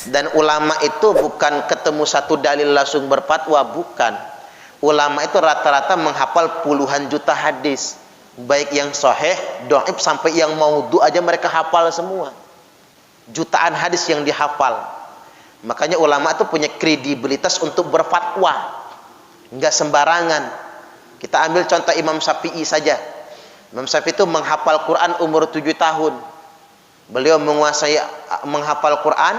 Dan ulama itu bukan ketemu satu dalil langsung berfatwa, bukan. Ulama itu rata-rata menghafal puluhan juta hadis, baik yang sahih, dhaif, sampai yang maudhu aja mereka hafal semua. Jutaan hadis yang dihafal. Makanya ulama itu punya kredibilitas untuk berfatwa, enggak sembarangan. Kita ambil contoh Imam Syafi'i saja. Imam Syafi'i itu menghafal Quran umur 7 tahun. Beliau menghafal Quran,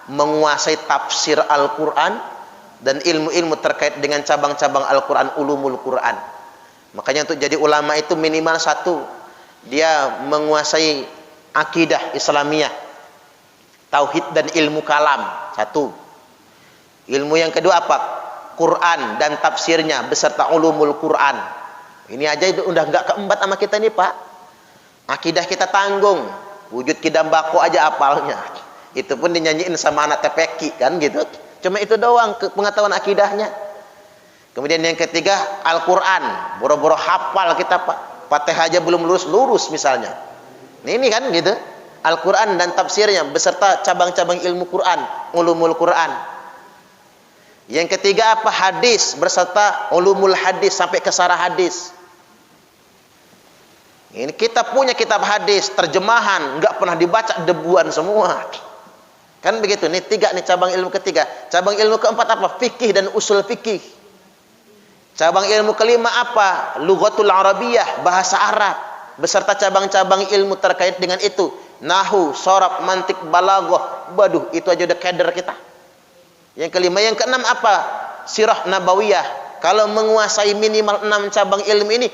menguasai tafsir Al-Quran, dan ilmu-ilmu terkait dengan cabang-cabang Al-Quran, ulumul Quran. Makanya untuk jadi ulama itu minimal satu, dia menguasai akidah Islamiyah, tauhid dan ilmu kalam, satu. Ilmu yang kedua apa? Quran dan tafsirnya beserta ulumul Quran. Ini aja udah nggak keempat sama kita nih, Pak. Akidah kita tanggung, wujud kidam bako aja apalnya. Itu pun dinyanyiin sama anak TPQ kan gitu. Cuma itu doang pengetahuan akidahnya. Kemudian yang ketiga Al-Quran, boro-boro hafal kita, Pak. Fatihah aja belum lurus misalnya. Ini kan gitu. Al-Quran dan tafsirnya beserta cabang-cabang ilmu Quran, ulumul Quran. Yang ketiga apa? Hadis beserta ulumul hadis sampai ke sarah hadis. Ini kita punya kitab hadis, terjemahan, nggak pernah dibaca, debuan semua. Kan begitu. Ini tiga nih cabang ilmu ketiga. Cabang ilmu keempat apa? Fikih dan usul fikih. Cabang ilmu kelima apa? Lughatul Arabiyah, bahasa Arab, beserta cabang-cabang ilmu terkait dengan itu. Nahu, sorab, mantik, balaghah. Waduh, itu aja udah keder kita. Yang kelima, yang keenam apa? Sirah nabawiyah. Kalau menguasai minimal 6 cabang ilmu ini,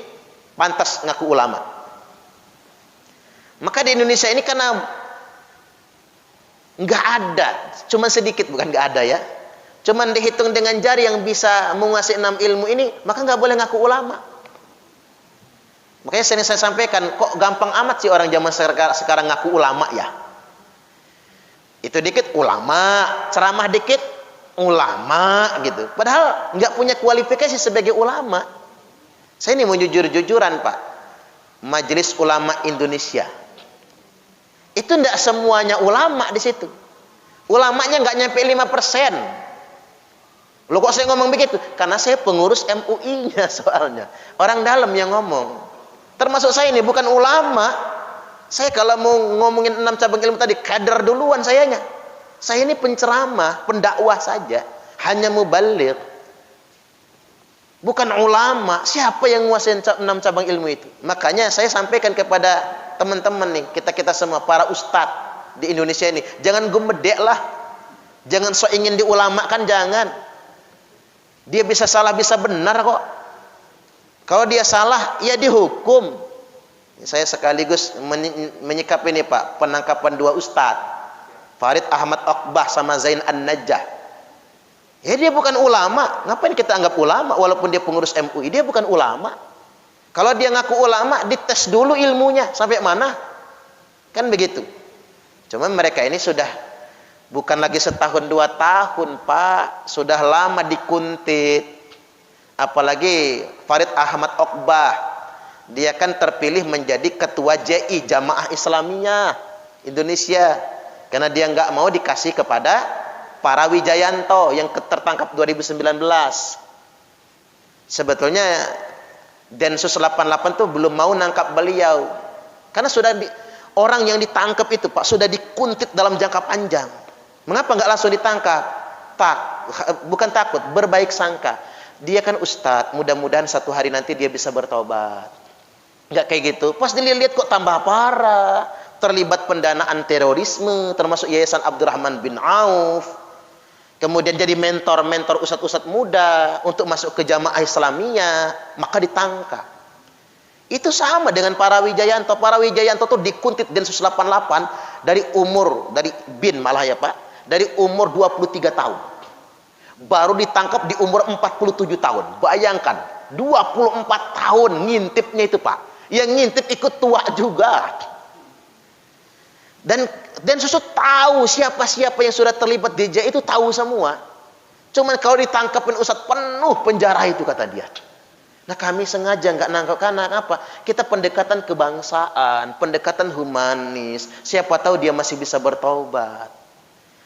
pantas ngaku ulama. Maka di Indonesia ini karena nggak ada, cuma sedikit, bukan nggak ada ya, cuman dihitung dengan jari yang bisa menguasai 6 ilmu ini, maka nggak boleh ngaku ulama. Makanya sering saya sampaikan, kok gampang amat sih orang zaman sekarang ngaku ulama ya. Itu dikit ulama, ceramah dikit ulama gitu. Padahal nggak punya kualifikasi sebagai ulama. Saya ini mau jujur-jujuran, Pak. Majelis Ulama Indonesia itu tidak semuanya ulama di situ. Ulamanya nggak nyampe 5%. Loh kok saya ngomong begitu? Karena saya pengurus MUI-nya soalnya. Orang dalam yang ngomong. Termasuk saya ini bukan ulama. Saya kalau mau ngomongin 6 cabang ilmu tadi, kader duluan sayanya. Saya ini penceramah, pendakwah saja. Hanya mubaligh. Bukan ulama. Siapa yang nguasain 6 cabang ilmu itu? Makanya saya sampaikan kepada teman-teman nih, kita semua para ustadz di Indonesia ini, jangan gumedek lah, jangan so ingin diulamakan, jangan. Dia bisa salah bisa benar kok. Kalau dia salah ya dihukum. Saya sekaligus menyikapi ini, Pak, penangkapan 2 ustadz, Farid Ahmad Oqbah sama Zain An-Najah. Ya dia bukan ulama, ngapain kita anggap ulama walaupun dia pengurus MUI? Dia bukan ulama. Kalau dia ngaku ulama, dites dulu ilmunya sampai mana, kan begitu. Cuman mereka ini sudah bukan lagi setahun 2 tahun, Pak, sudah lama dikuntit. Apalagi Farid Ahmad Oqbah, dia kan terpilih menjadi ketua JI, Jamaah Islamiyah Indonesia, karena dia nggak mau dikasih kepada para Wijayanto yang tertangkap 2019. Sebetulnya Densus 88 tuh belum mau nangkap beliau karena sudah orang yang ditangkap itu, Pak, sudah dikuntit dalam jangka panjang. Mengapa nggak langsung ditangkap? Bukan takut, berbaik sangka. Dia kan ustadz, mudah-mudahan satu hari nanti dia bisa bertobat. Nggak kayak gitu. Pas dilihat kok tambah parah, terlibat pendanaan terorisme, termasuk Yayasan Abdurrahman bin Auf. Kemudian jadi mentor ustadz-ustadz muda untuk masuk ke Jamaah Islamiyah, maka ditangkap. Itu sama dengan para Wijayanto. Para Wijayanto itu dikuntit Densus 88 dari bin malah ya, Pak, dari umur 23 tahun. Baru ditangkap di umur 47 tahun. Bayangkan, 24 tahun ngintipnya itu, Pak. Yang ngintip ikut tua juga. Dan Densus tahu siapa-siapa yang sudah terlibat di JI itu, tahu semua. Cuman kalau ditangkapin ustadz penuh penjara itu, kata dia. Nah, kami sengaja nggak nangkap karena apa? Kita pendekatan kebangsaan, pendekatan humanis. Siapa tahu dia masih bisa bertobat.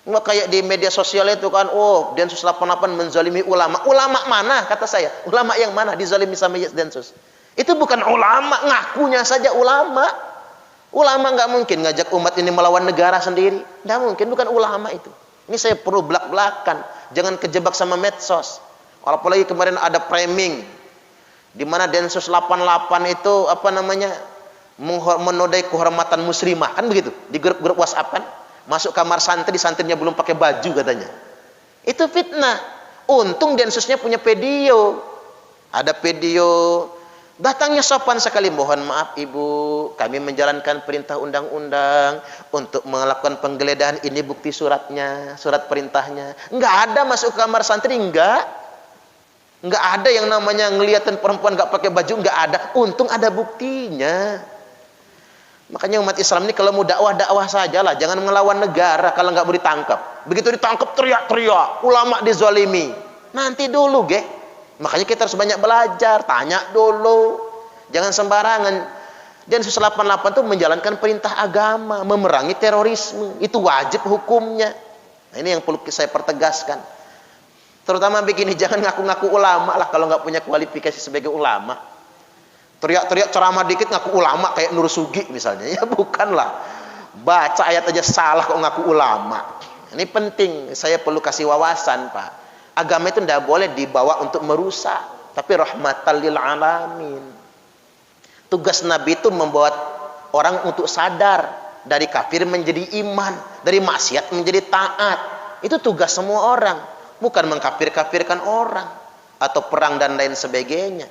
Nggak kayak di media sosial itu kan, oh Densus 88 menzalimi ulama. Ulama mana kata saya? Ulama yang mana dizalimi sama Densus? Itu bukan ulama, ngakunya saja ulama. Ulama nggak mungkin ngajak umat ini melawan negara sendiri. Nggak mungkin, bukan ulama itu. Ini saya perlu belak-belakan. Jangan kejebak sama medsos. Apalagi kemarin ada framing di mana Densus 88 itu apa namanya menodai kehormatan muslimah, kan begitu di grup-grup WhatsApp kan. Masuk kamar santri, santrinya belum pakai baju katanya. Itu fitnah. Untung Densusnya punya video. Ada video. Datangnya sopan sekali. Mohon maaf ibu, kami menjalankan perintah undang-undang untuk melakukan penggeledahan. Ini bukti suratnya, surat perintahnya. Enggak ada masuk kamar santri, enggak. Enggak ada yang namanya ngeliatin perempuan enggak pakai baju, enggak ada. Untung ada buktinya. Makanya umat Islam ini kalau mau dakwah sajalah, jangan melawan negara kalau nggak boleh ditangkap. Begitu ditangkap teriak-teriak, ulama dizalimi. Nanti dulu, ge. Makanya kita harus banyak belajar, tanya dulu. Jangan sembarangan. Densus 88 itu menjalankan perintah agama, memerangi terorisme. Itu wajib hukumnya. Nah, ini yang perlu saya pertegaskan. Terutama begini, jangan ngaku-ngaku ulama lah kalau nggak punya kualifikasi sebagai ulama. Teriak-teriak ceramah dikit ngaku ulama kayak Nur Sugi misalnya. Ya bukanlah. Baca ayat aja salah kok ngaku ulama. Ini penting, saya perlu kasih wawasan, Pak. Agama itu tidak boleh dibawa untuk merusak, tapi rahmatan lil alamin. Tugas Nabi itu membuat orang untuk sadar dari kafir menjadi iman, dari maksiat menjadi taat. Itu tugas semua orang, bukan mengkafir-kafirkan orang atau perang dan lain sebagainya.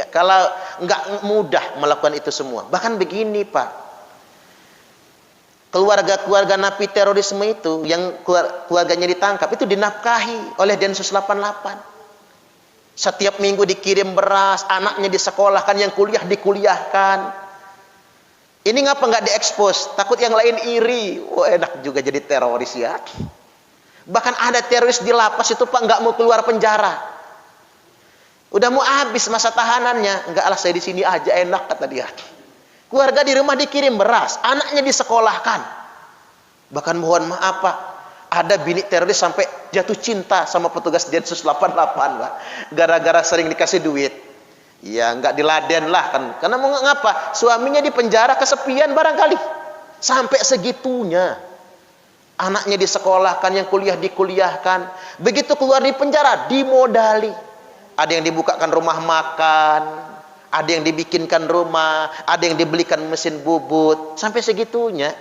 Kalau enggak mudah melakukan itu semua. Bahkan begini, Pak. Keluarga-keluarga napi terorisme itu yang keluarganya ditangkap itu dinafkahi oleh Densus 88. Setiap minggu dikirim beras, anaknya disekolahkan, yang kuliah dikuliahkan. Ini ngapa enggak diekspos? Takut yang lain iri. Wah, enak juga jadi teroris ya. Bahkan ada teroris di lapas itu, Pak, enggak mau keluar penjara. Udah mau habis masa tahanannya, enggak lah saya di sini aja enak kata dia. Keluarga di rumah dikirim beras, anaknya disekolahkan. Bahkan mohon maaf Pak, ada bini teroris sampai jatuh cinta sama petugas Densus 88 Pak, gara-gara sering dikasih duit. Ya enggak diladen lah kan, karena mau ngapa? Suaminya di penjara kesepian barangkali. Sampai segitunya. Anaknya disekolahkan, yang kuliah dikuliahkan. Begitu keluar di penjara, dimodali. Ada yang dibukakan rumah makan, ada yang dibikinkan rumah, ada yang dibelikan mesin bubut, sampai segitunya.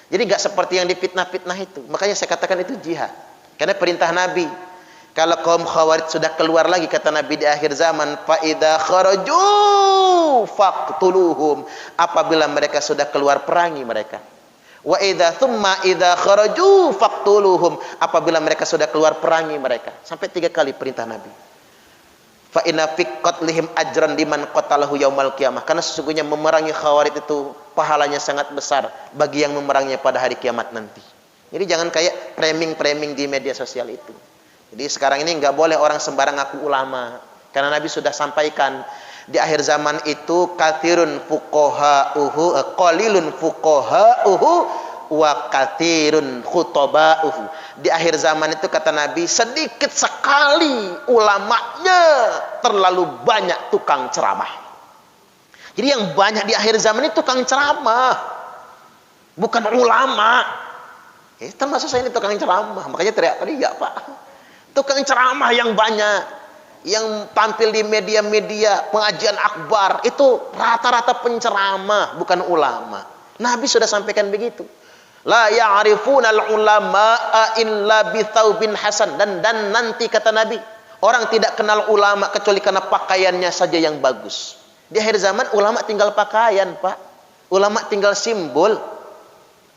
Jadi nggak seperti yang difitnah-fitnah itu. Makanya saya katakan itu jihad. Karena perintah Nabi. Kalau kaum Khawarij sudah keluar lagi, kata Nabi di akhir zaman, fa idza kharaju faqtuluhum. Apabila mereka sudah keluar, perangi mereka. Wa idza thumma idza kharaju faqtuluhum. Apabila mereka sudah keluar, perangi mereka. Sampai 3 kali perintah Nabi. Fa inna fi qatlihim ajran liman qatalahu yaumal qiyamah. Karena sesungguhnya memerangi Khawarij itu pahalanya sangat besar bagi yang memeranginya pada hari kiamat nanti. Jadi jangan kayak framing-framing di media sosial itu. Jadi sekarang ini enggak boleh orang sembarang ngaku ulama. Karena Nabi sudah sampaikan di akhir zaman itu katsirun fuqaha'uhu qalilun fuqaha'uhu wa katsirun khutaba'uhu. Di akhir zaman itu kata Nabi, sedikit sekali ulamanya, terlalu banyak tukang ceramah. Jadi yang banyak di akhir zaman itu tukang ceramah, bukan ulama. Termasuk saya ini tukang ceramah, makanya teriak-teriak Pak. Tukang ceramah yang banyak, yang tampil di media-media pengajian akbar, itu rata-rata penceramah, bukan ulama. Nabi sudah sampaikan begitu. La ya'rifuna al-ulama'a illa bi thawbin hasan, dan nanti kata Nabi, orang tidak kenal ulama kecuali karena pakaiannya saja yang bagus. Di akhir zaman ulama tinggal pakaian, Pak. Ulama tinggal simbol.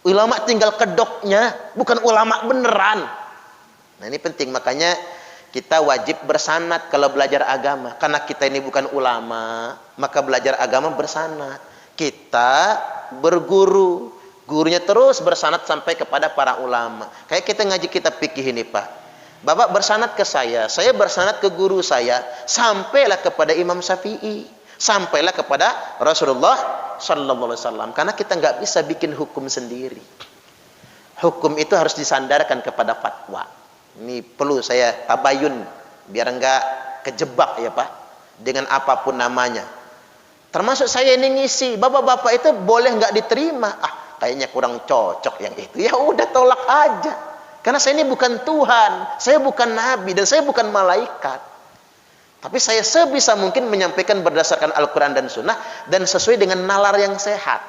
Ulama tinggal kedoknya, bukan ulama beneran. Nah, ini penting, makanya kita wajib bersanad kalau belajar agama. Karena kita ini bukan ulama, maka belajar agama bersanad. Kita berguru, gurunya terus bersanad sampai kepada para ulama. Kayak kita ngaji kitab fikih ini, Pak. Bapak bersanad ke saya bersanad ke guru saya, sampailah kepada Imam Syafi'i, sampailah kepada Rasulullah sallallahu alaihi wasallam. Karena kita nggak bisa bikin hukum sendiri. Hukum itu harus disandarkan kepada fatwa. Ini perlu saya tabayun biar enggak kejebak ya Pak dengan apapun namanya. Termasuk saya ini ngisi, bapak-bapak itu boleh nggak diterima? Ah, kayaknya kurang cocok yang itu. Ya udah tolak aja. Karena saya ini bukan Tuhan, saya bukan nabi dan saya bukan malaikat. Tapi saya sebisa mungkin menyampaikan berdasarkan Al-Qur'an dan Sunnah dan sesuai dengan nalar yang sehat.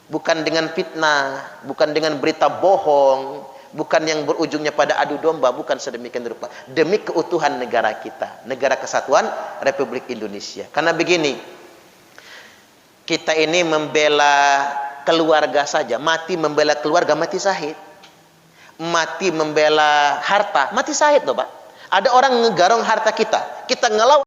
Bukan dengan fitnah, bukan dengan berita bohong, bukan yang berujungnya pada adu domba, bukan sedemikian rupa. Demi keutuhan negara kita, negara kesatuan Republik Indonesia. Karena begini, kita ini membela keluarga saja, mati membela keluarga, mati syahid. Mati membela harta, mati syahid loh Pak. Ada orang ngegarong harta kita, kita ngelawan